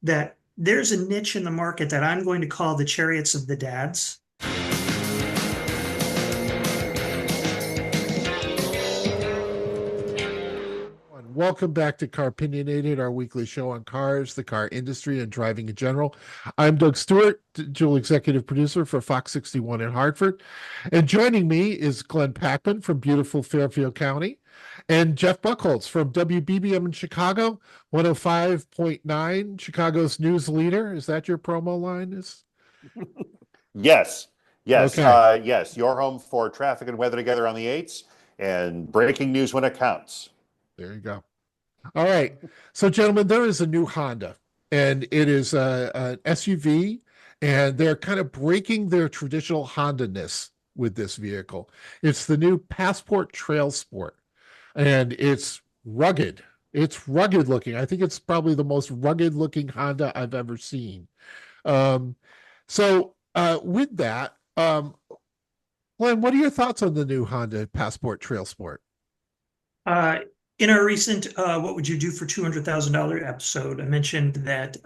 that there's a niche in the market that I'm going to call the chariots of the dads. Welcome back to Car-Pinionated, our weekly show on cars, the car industry, and driving in general. I'm Doug Stewart, dual executive producer for Fox 61 in Hartford. And joining me is Glenn Packman from beautiful Fairfield County and Jeff Buchholz from WBBM in Chicago, 105.9, Chicago's news leader. Is that your promo line? Yes, yes, Okay, yes. Your home for traffic and weather together on the 8s and breaking news when it counts. there you go. All right. So, gentlemen, there is a new Honda, and it is an SUV, and they're kind of breaking their traditional Honda-ness with this vehicle. It's the new Passport Trailsport, and it's rugged. It's rugged looking. I think it's probably the most rugged looking Honda I've ever seen. Um, with that, Glenn, what are your thoughts on the new Honda Passport Trailsport? Uh, in our recent What Would You Do for $200,000 episode, I mentioned that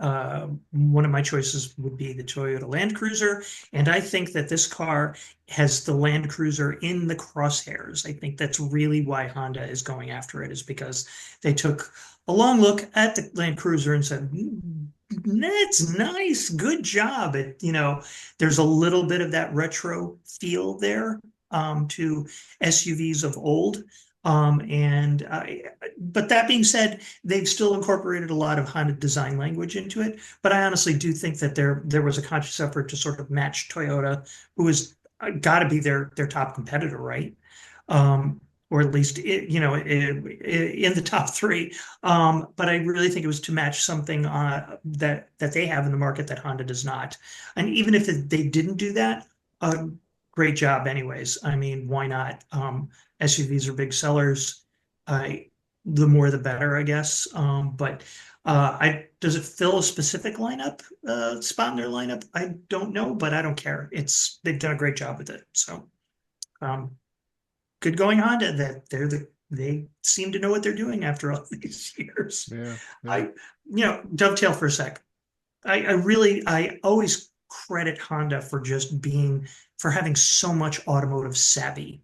one of my choices would be the Toyota Land Cruiser. And I think that this car has the Land Cruiser in the crosshairs. I think that's really why Honda is going after it, is because they took a long look at the Land Cruiser and said, that's nice, good job. There's a little bit of that retro feel there to SUVs of old. But that being said, they've still incorporated a lot of Honda design language into it. But I honestly do think that there was a conscious effort to sort of match Toyota, who has got to be their top competitor, right? Or at least in the top three. But I really think it was to match something that they have in the market that Honda does not. And even if they didn't do that, great job anyways. I mean, why not? SUVs are big sellers. The more the better, I guess. But does it fill a specific spot in their lineup? I don't know, but I don't care. They've done a great job with it. So good going Honda. They seem to know what they're doing after all these years. Yeah, yeah. Dovetail for a sec. I always credit Honda for having so much automotive savvy.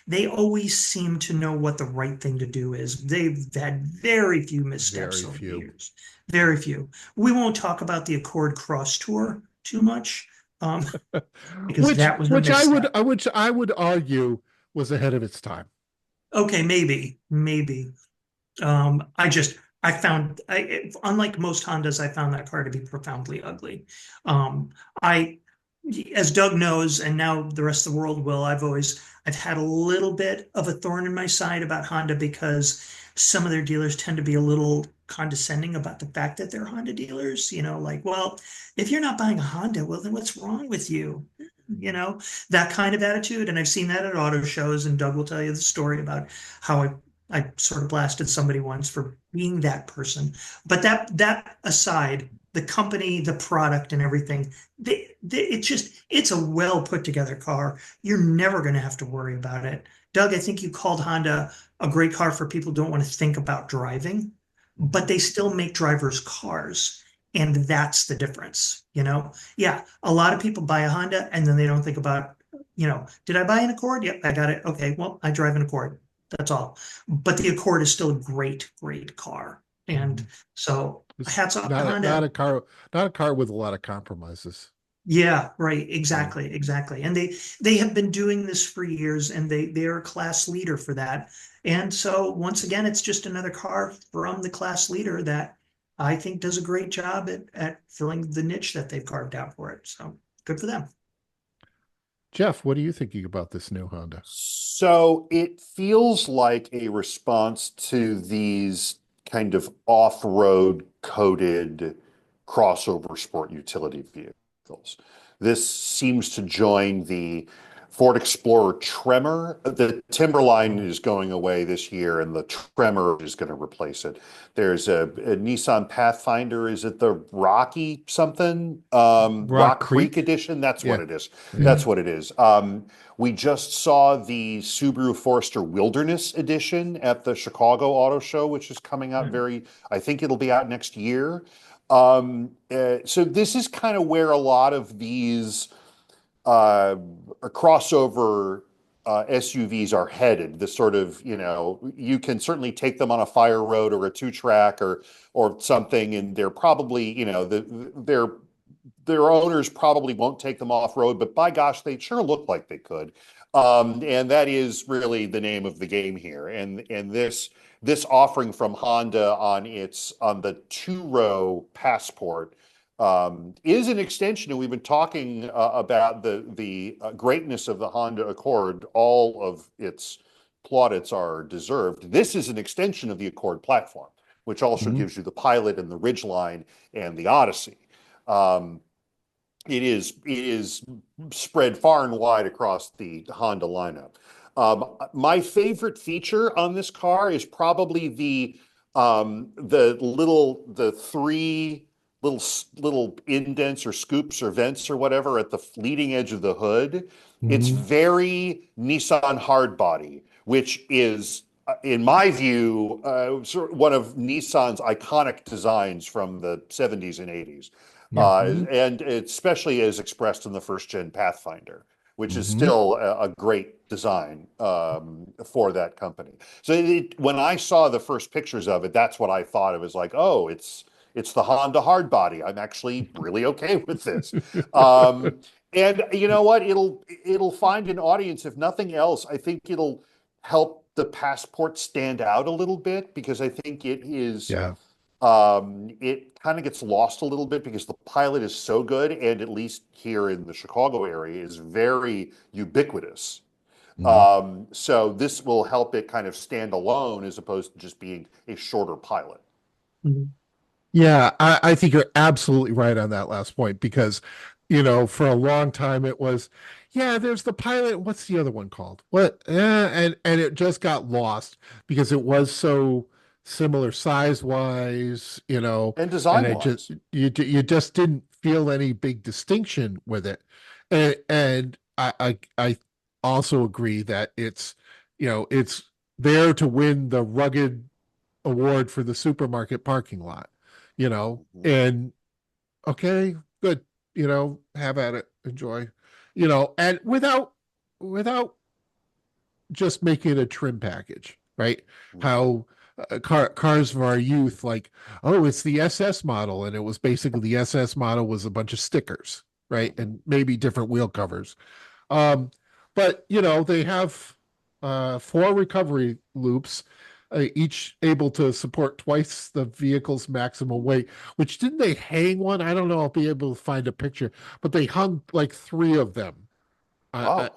They always seem to know what the right thing to do is. They've had very few missteps over the years. Very few. We won't talk about the Accord Cross Tour too much, because that was a misstep. Which I would argue was ahead of its time. Okay, maybe. Unlike most Hondas, I found that car to be profoundly ugly. As Doug knows, and now the rest of the world will, I've had a little bit of a thorn in my side about Honda, because some of their dealers tend to be a little condescending about the fact that they're Honda dealers. Like, well, if you're not buying a Honda, well, then what's wrong with you? That kind of attitude. And I've seen that at auto shows, and Doug will tell you the story about how I sort of blasted somebody once for being that person. But that aside, the company, the product, and everything, it's a well put together car. You're never going to have to worry about it. Doug, I think you called Honda a great car for people who don't want to think about driving, but they still make drivers' cars. And that's the difference. Yeah, a lot of people buy a Honda and then they don't think about, did I buy an Accord? Yep, I got it. Okay, well, I drive an Accord. That's all. But the Accord is still a great, great car. And so hats off to Honda. Not a car with a lot of compromises. Yeah, right. Exactly. And they have been doing this for years, and they are a class leader for that. And so once again, it's just another car from the class leader that I think does a great job at filling the niche that they've carved out for it. So good for them. Jeff, what are you thinking about this new Honda? So it feels like a response to these kind of off-road coated crossover sport utility vehicles. This seems to join the Ford Explorer Tremor. The Timberline is going away this year, and the Tremor is going to replace it. There's a Nissan Pathfinder. Is it the Rocky something? Rock Creek Edition? That's what it is. Yeah. That's what it is. We just saw the Subaru Forester Wilderness Edition at the Chicago Auto Show, which is coming out I think it'll be out next year. So this is kind of where a lot of these uh, crossover SUVs are headed. The sort of, you can certainly take them on a fire road or a two-track or something, and they're probably, their owners probably won't take them off road, but by gosh, they sure look like they could. And that is really the name of the game here. And this offering from Honda on the two-row Passport is an extension, and we've been talking about the greatness of the Honda Accord. All of its plaudits are deserved. This is an extension of the Accord platform, which also Mhm. gives you the Pilot and the Ridgeline and the Odyssey. Um, it is spread far and wide across the Honda lineup. My favorite feature on this car is probably the three little indents or scoops or vents or whatever at the leading edge of the hood. It's Mhm. very Nissan hardbody, which is, in my view, sort of one of Nissan's iconic designs from the 70s and 80s. Yeah. And especially as expressed in the first gen Pathfinder, which is Mhm. still a great design for that company. So when I saw the first pictures of it, that's what I thought. It was like, oh, it's the Honda hardbody. I'm actually really okay with this. And you know what? It'll find an audience. If nothing else, I think it'll help the Passport stand out a little bit, because I think Yeah. it kind of gets lost a little bit because the Pilot is so good, and at least here in the Chicago area is very ubiquitous. Mhm. So this will help it kind of stand alone as opposed to just being a shorter Pilot. Mhm. Yeah, I think you're absolutely right on that last point because, for a long time it was, yeah, there's the Pilot. What's the other one called? What? And it just got lost because it was so similar size wise, And and design I just wise, you just didn't feel any big distinction with it. And I also agree that it's there to win the rugged award for the supermarket parking lot, Mhm. and okay, good, have at it, enjoy, and without just making it a trim package, right? Mhm. How cars of our youth, like, oh, it's the SS model, and it was basically the SS model was a bunch of stickers, right, Mhm. and maybe different wheel covers. But they have four recovery loops, each able to support twice the vehicle's maximum weight. Which didn't they hang one? I don't know. I'll be able to find a picture, but they hung like three of them. Wow.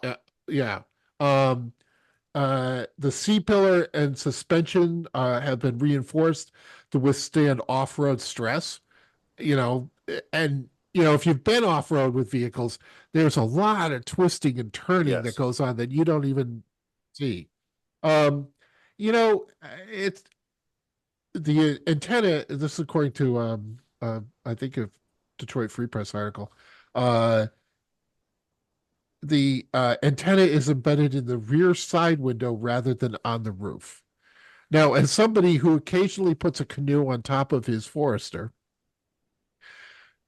Yeah. Um, the C pillar and suspension have been reinforced to withstand off-road stress, and if you've been off-road with vehicles, there's a lot of twisting and turning that Yes. goes on that you don't even see. um you know it's the antenna. This is according to I think a Detroit Free Press article. uh the antenna is embedded in the rear side window rather than on the roof. Now, as somebody who occasionally puts a canoe on top of his Forester,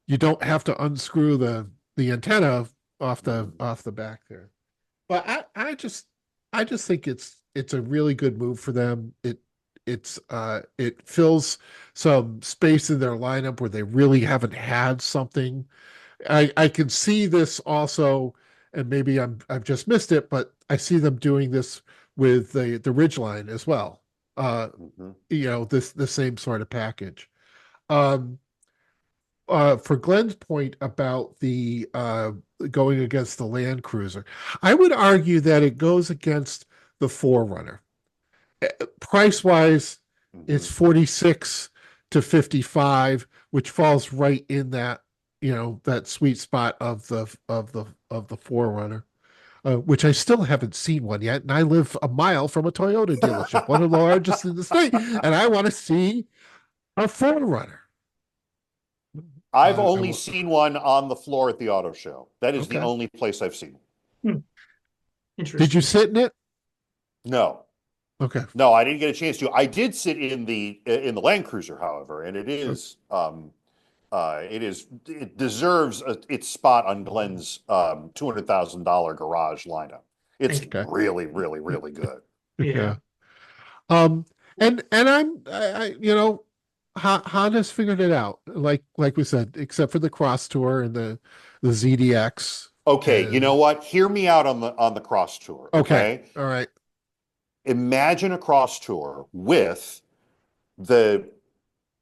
you don't have to unscrew the antenna Mhm. off the back there. But I just think it's a really good move for them. It fills some space in their lineup where they really haven't had something. I can see this also, and maybe I've just missed it, but I see them doing this with the Ridgeline as well. Mhm. This the same sort of package. Um, for Glenn's point about the going against the Land Cruiser, I would argue that it goes against the Forerunner. Price wise, it's Mhm. 46 to 55, which falls right in that sweet spot of the Forerunner. Which I still haven't seen one yet, and I live a mile from a Toyota dealership, one of the largest in the state, and I want to see a Forerunner. I've Uh, I only will, seen one on the floor at the auto show. That is the okay. only place I've seen. Hmm. Did you Interesting. sit in it? No, Okay. no, I didn't get a chance to. I did sit in the Land Cruiser, however, and it is It deserves its spot on Glenn's $200,000 garage lineup. It's Thank you. Okay. really, really, really good. Yeah. Um, and Honda's figured it out. Like we said, except for the Cross Tour and the ZDX. Okay, you know And what? Hear me out on the cross tour, okay, okay? all right. Imagine a cross tour with the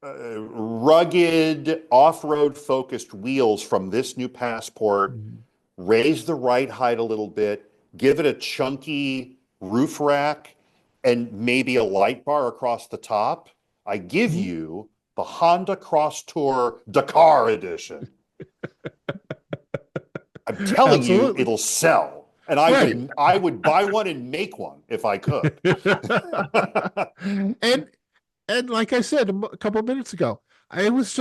rugged off-road focused wheels from this new Passport, Mhm. raise the ride height a little bit, give it a chunky roof rack, and maybe a light bar across the top. I give Mhm. you the Honda Cross Tour Dakar Edition. I'm telling you, Absolutely. it'll sell. And Right. I would buy one and make one if I could. And like I said a couple of minutes ago, it was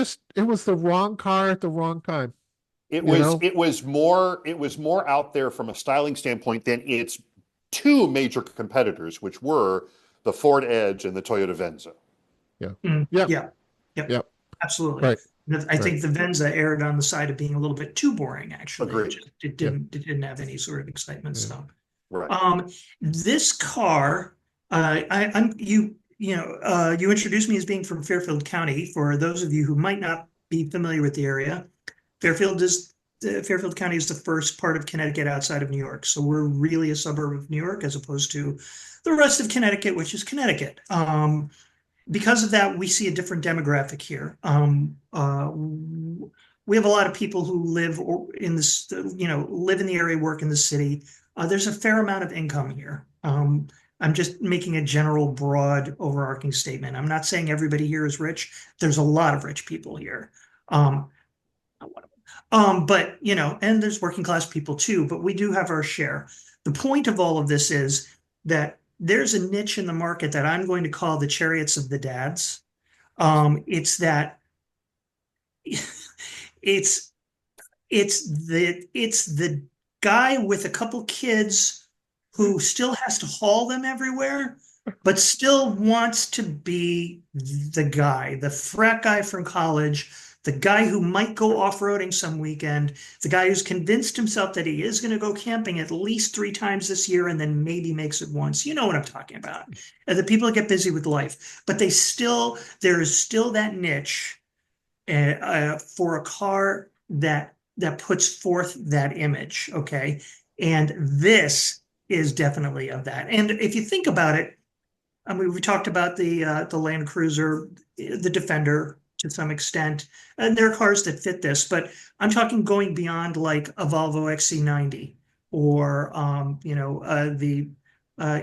the wrong car at the wrong time, you know? It was more out there from a styling standpoint than its two major competitors, which were the Ford Edge and the Toyota Venza. Yeah. Yeah. Yep. Yep. Yep. Absolutely. Right. I Right. think the Venza erred on the side of being a little bit too boring, actually. Agreed. Yeah. It didn't have any sort of excitement. Yeah. So, Right. this car, I'm you introduced me as being from Fairfield County. For those of you who might not be familiar with the area, Fairfield County is the first part of Connecticut outside of New York. So we're really a suburb of New York as opposed to the rest of Connecticut, which is Connecticut. Because of that, we see a different demographic here. We have a lot of people who live in this, live in the area, work in the city. There's a fair amount of income here. I'm just making a general, broad, overarching statement. I'm not saying everybody here is rich. There's a lot of rich people here. Um, but and there's working class people too, but we do have our share. The point of all of this is that there's a niche in the market that I'm going to call the chariots of the dads. It's that it's it's the guy with a couple kids who still has to haul them everywhere, but still wants to be the guy, the frat guy from college, the guy who might go off-roading some weekend, the guy who's convinced himself that he is going to go camping at least 3 times this year and then maybe makes it once. You know what I'm talking about. And the people that get busy with life, but there is still that niche for a car that puts forth that image. Okay, and this is definitely of that. And if you think about it, I mean, we talked about the Land Cruiser, the Defender to some extent, and there are cars that fit this, but I'm talking going beyond like a Volvo XC90 or the uh,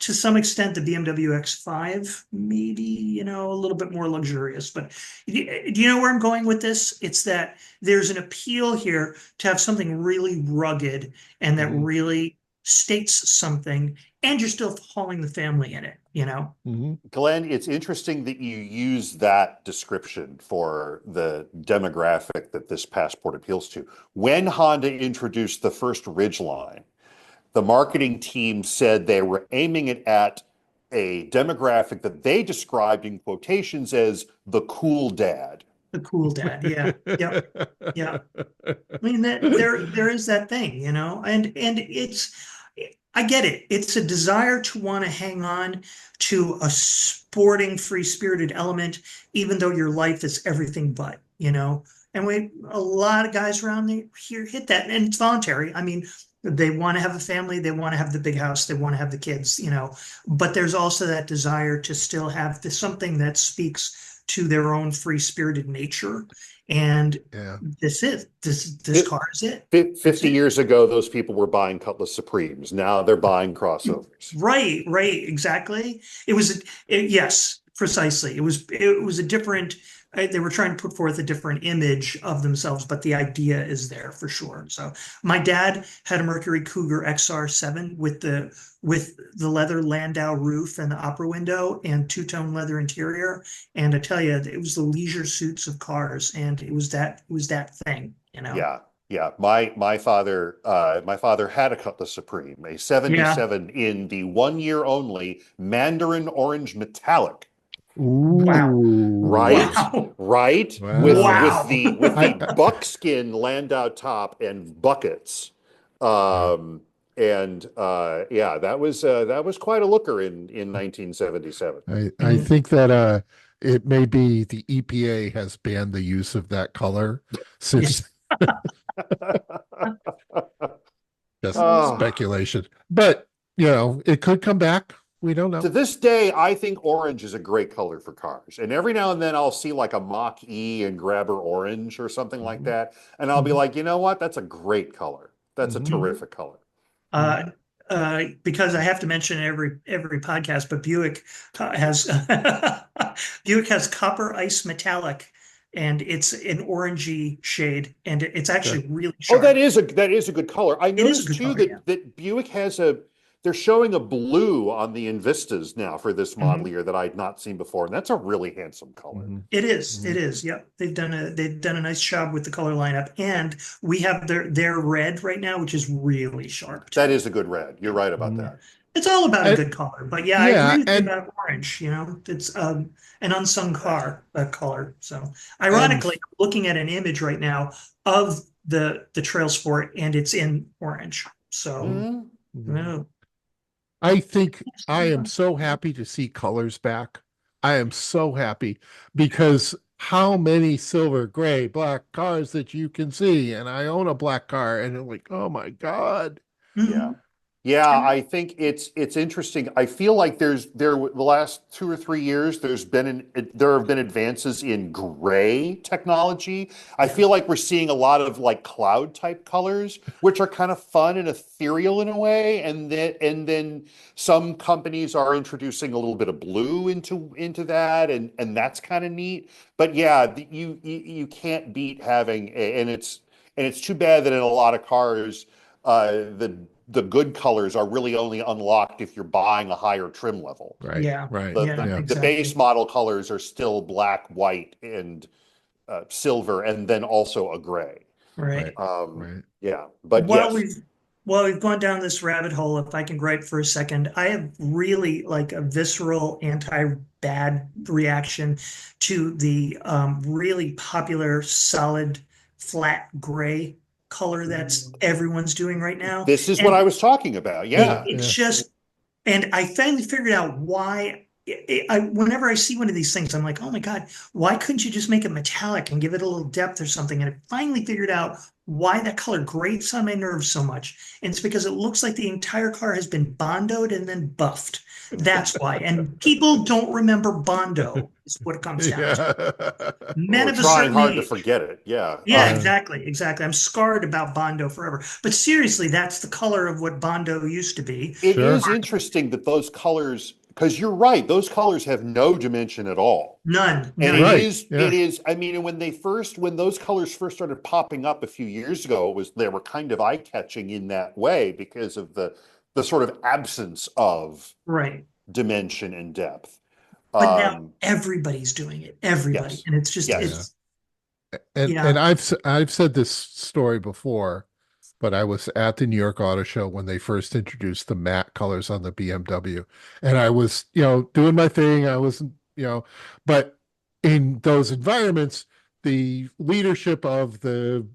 to some extent the BMW X5, maybe, a little bit more luxurious. But do you know where I'm going with this? It's that there's an appeal here to have something really rugged and that Mhm. really states something, and you're still hauling the family in it. Mhm. Glenn, it's interesting that you use that description for the demographic that this Passport appeals to. When Honda introduced the first Ridgeline, the marketing team said they were aiming it at a demographic that they described in quotations as the cool dad. The cool dad. Yeah. Yep. Yeah. I mean that there is that thing, and I get it. It's a desire to want to hang on to a sporting, free-spirited element, even though your life is everything but. And a lot of guys around here hit that, and it's voluntary. I mean, they want to have a family, they want to have the big house, they want to have the kids. But there's also that desire to still have something that speaks to their own free-spirited nature. And Yeah. this car is it. That's 50 it. years ago, those people were buying Cutlass Supremes. Now they're buying crossovers. Right, exactly. Yes, precisely. It was a different. They were trying to put forth a different image of themselves, but the idea is there for sure. So my dad had a Mercury Cougar XR7 with the leather Landau roof and the opera window and two-tone leather interior. And I tell you, it was the leisure suits of cars, and it was that thing. Yeah, yeah. My father had a Cutlass Supreme, a Yeah. '77 in the 1 year only Mandarin Orange Metallic. Wow. Ooh. Right, Wow. right. Wow. With the I buckskin landau top and buckets. And yeah, that was quite a looker in 1977. I Mhm. think that it may be the EPA has banned the use of that color Yeah. since just Ah. speculation. But it could come back. We don't To know. this day, I think orange is a great color for cars. And every now and then I'll see like a Mach E and Grabber orange or something like Mhm. that. And I'll be Mhm. like, you know what? That's a great color. That's a Mhm. Mhm. terrific color. Uh, because I have to mention every podcast, but Buick has Buick has copper ice metallic, and it's an orangey shade, and it's Okay. actually really Oh, sharp. that is a good color. I It is a noticed good too color, yeah. that Buick has they're showing a blue on the Invistas now for this model Mhm. year that I'd not seen before, and that's a really handsome color. Mhm. It is. It Mhm. is. Yep. They've done a nice job with the color lineup, and we have their red right now, which is really sharp That too. is a good red. You're right about Mhm. that. It's all about a And good color, but yeah, I agree yeah, with you and about orange. It's an unsung color. So, and ironically, I'm looking at an image right now of the Trail Sport, and it's in orange. So, Mhm. Mhm. oh, I think I am so happy to see colors back. I am so happy because how many silver, gray, black cars that you can see, and I own a black car, and I'm like, oh my God. Yeah. mhm. Yeah, I think it's interesting. I feel like the last 2 or 3 years there have been advances in gray technology. I Yeah, feel like we're seeing a lot of like cloud type colors, which are kind of fun and ethereal in a way. And then some companies are introducing a little bit of blue into that, and that's kind of neat. But yeah, you can't beat having and it's too bad that in a lot of cars the good colors are really only unlocked if you're buying a higher trim level. Right, yeah, right. The yeah, the, Yeah, the base exactly. model colors are still black, white, and silver, and then also a gray. Right. right, right. Yeah, but While yes, we've while we've gone down this rabbit hole, if I can gripe for a second, I have really like a visceral anti-bad reaction to the really popular solid flat gray color that's everyone's doing right now. this is what I And was talking about. it, Yeah. it's Yeah. just, and I finally figured out why. Whenever I see one of these things, I'm like, oh my God, why couldn't you just make it metallic and give it a little depth or something? And I finally figured out why that color grates on my nerves so much. And it's because it looks like the entire car has been bondoed and then buffed. That's why. And people don't remember Bondo, is what it comes down to. Yeah. Men We're of a trying certain hard to age. forget it. Yeah. Yeah, Yeah. exactly, exactly. I'm scarred about Bondo forever. But seriously, that's the color of what Bondo used to be. It is Sure. interesting that those colors, because you're right, those colors have no dimension at all. None, And none. Right. Yeah. I mean, when those colors first started popping up a few years ago, they were kind of eye-catching in that way because of the sort of absence of Right. dimension and depth. But now Um, everybody's doing it. Everybody. yes, And it's just Yeah. yes. it's And yeah. I've said this story before, but I was at the New York Auto Show when they first introduced the matte colors on the BMW, and I was, doing my thing. I was, but in those environments, the leadership of the,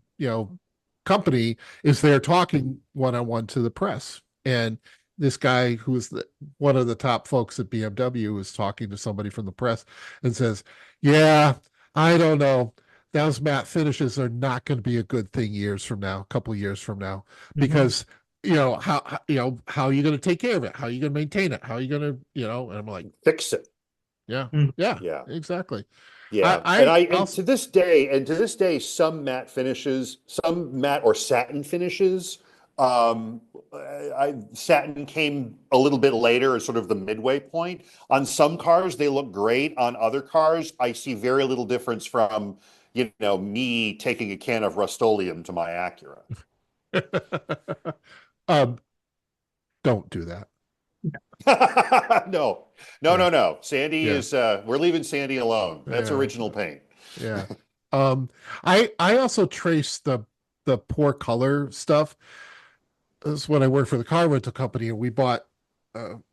company is there talking one-on-one to the press, and this guy who is one of the top folks at BMW is talking to somebody from the press and says, "Yeah, I don't know, those matte finishes are not going to be a good thing years from now, a couple years from now, Mhm. because how are you going to take care of it? How are you going to maintain it? How are you going to, and I'm like, Fix it. yeah, Mm. yeah, Yeah. exactly. Yeah, I'll, and to this day, some matte finishes, some matte or satin finishes, satin came a little bit later as sort of the midway point. On some cars, they look great. On other cars, I see very little difference from, me taking a can of Rust-Oleum to my Acura. um, don't do that. No, no, Yeah, no, no. Sandy yeah, is, we're leaving Sandy alone. That's yeah, original paint. yeah. I also trace the poor color stuff. This is when I worked for the car rental company, and we bought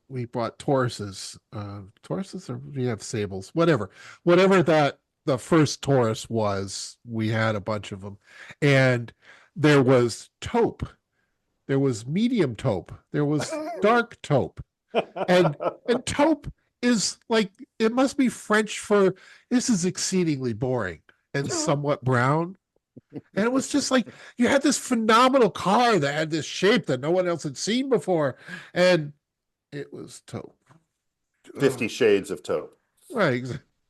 we bought Tauruses. Tauruses, or we have Sables, whatever that the first Taurus was. We had a bunch of them, and there was taupe, there was medium taupe, there was dark taupe, and taupe is like, it must be French for this is exceedingly boring and somewhat brown. And it was just like, you had this phenomenal car that had this shape that no one else had seen before, and it was taupe. 50 Shades of Taupe. Right,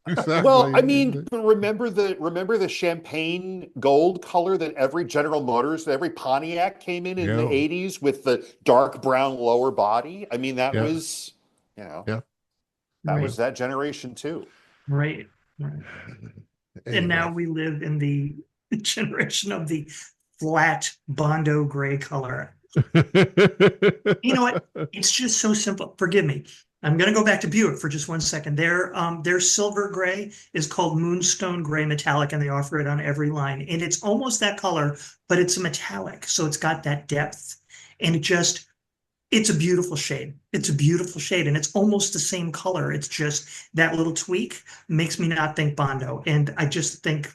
exactly. Well, I mean, remember the champagne gold color that every General Motors, that every Pontiac came in the 80s with the dark brown lower body? I mean, that was, that was that generation too. Right. Anyway. And now we live in the generation of the flat Bondo gray color. You know what? It's just so simple. Forgive me. I'm going to go back to Buick for just 1 second. Their silver gray is called Moonstone Gray Metallic, and they offer it on every line. And it's almost that color, but it's a metallic. So it's got that depth. And it's a beautiful shade. It's a beautiful shade. And it's almost the same color. It's just that little tweak makes me not think Bondo. And I just think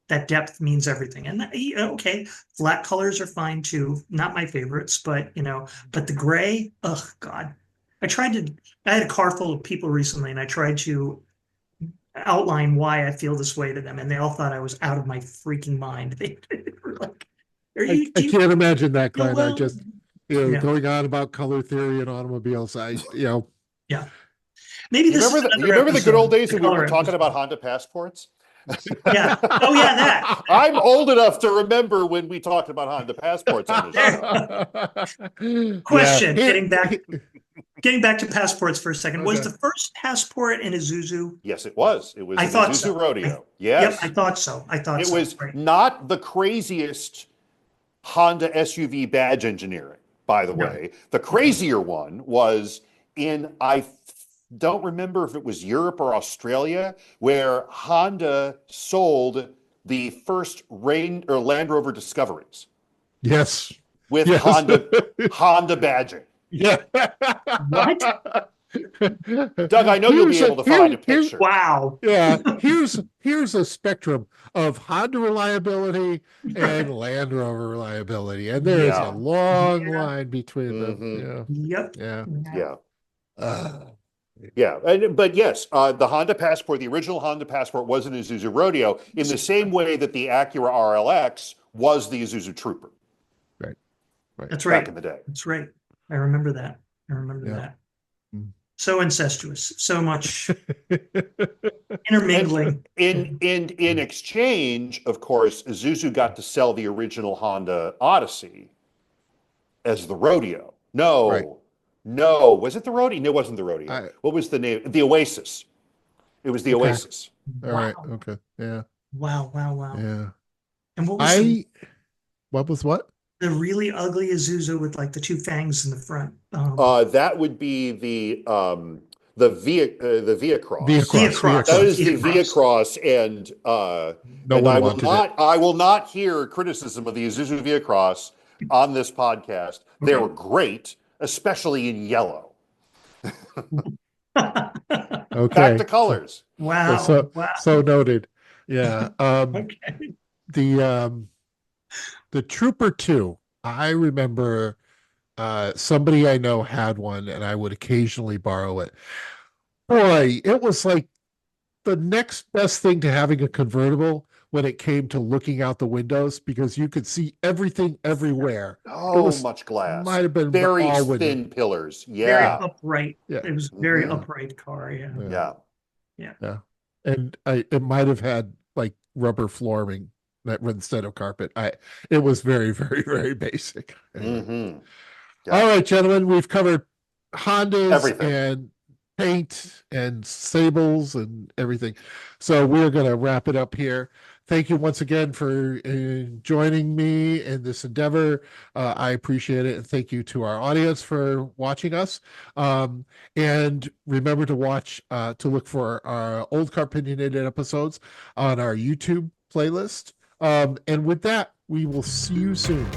that depth means everything. And okay, flat colors are fine too. Not my favorites, but but the gray, oh God. I had a car full of people recently, and I tried to outline why I feel this way to them, and they all thought I was out of my freaking mind. They were like, I can't imagine that, Glenn. Well, I just, going on about color theory and automobiles. Yeah. Maybe this you remember the good old days when we were talking about Honda Passports? Yeah. Oh, yeah, that. I'm old enough to remember when we talked about Honda Passports on this show. Question, getting back to Passports for a second. Was the first Passport an Isuzu? Yes, it was. It was an Isuzu Rodeo. Yes. Yep, I thought so. It was not the craziest Honda SUV badge engineering, by the way. The crazier one was I don't remember if it was Europe or Australia, where Honda sold the first Land Rover Discoveries. Yes. With Honda badging. Yeah. What? Doug, I know you'll be able to find a picture. Wow. Yeah. Here's a spectrum of Honda reliability and Land Rover reliability. And there is a long line between them. Yep. Yeah. But yes, the Honda Passport, the original Honda Passport, was an Isuzu Rodeo in the same way that the Acura RLX was the Isuzu Trooper. Right. That's right. Back in the day. That's right. I remember that. that. So incestuous. So much intermingling. In exchange, of course, Isuzu got to sell the original Honda Odyssey as the Rodeo. No, was it the Rodeo? No, it wasn't the Rodeo. What was the name? The Oasis. It was the Oasis. All right. Okay. Yeah. Wow. Yeah. And what was what was what? The really ugly Isuzu with like the two fangs in the front? That would be the Via Cross. Via Cross. That is the Via Cross, and I will not hear criticism of the Isuzu Via Cross on this podcast. They were great, especially in yellow. Okay. Back to colors. Wow. So noted. Yeah. Okay. The Trooper 2, I remember somebody I know had one, and I would occasionally borrow it. Boy, it was like the next best thing to having a convertible when it came to looking out the windows, because you could see everything everywhere. Much glass. Might have been very all thin pillars. Yeah. Very upright. Yeah. It was a very upright car. Yeah. And it might have had like rubber flooring instead of carpet. It was very, very, very basic. Yeah. All right, gentlemen, we've covered Hondas Everything. and paint and Sables and everything. So we're going to wrap it up here. Thank you once again for joining me in this endeavor. I appreciate it. And thank you to our audience for watching us. And remember to look for our old Car-Pinionated episodes on our YouTube playlist. And with that, we will see you soon.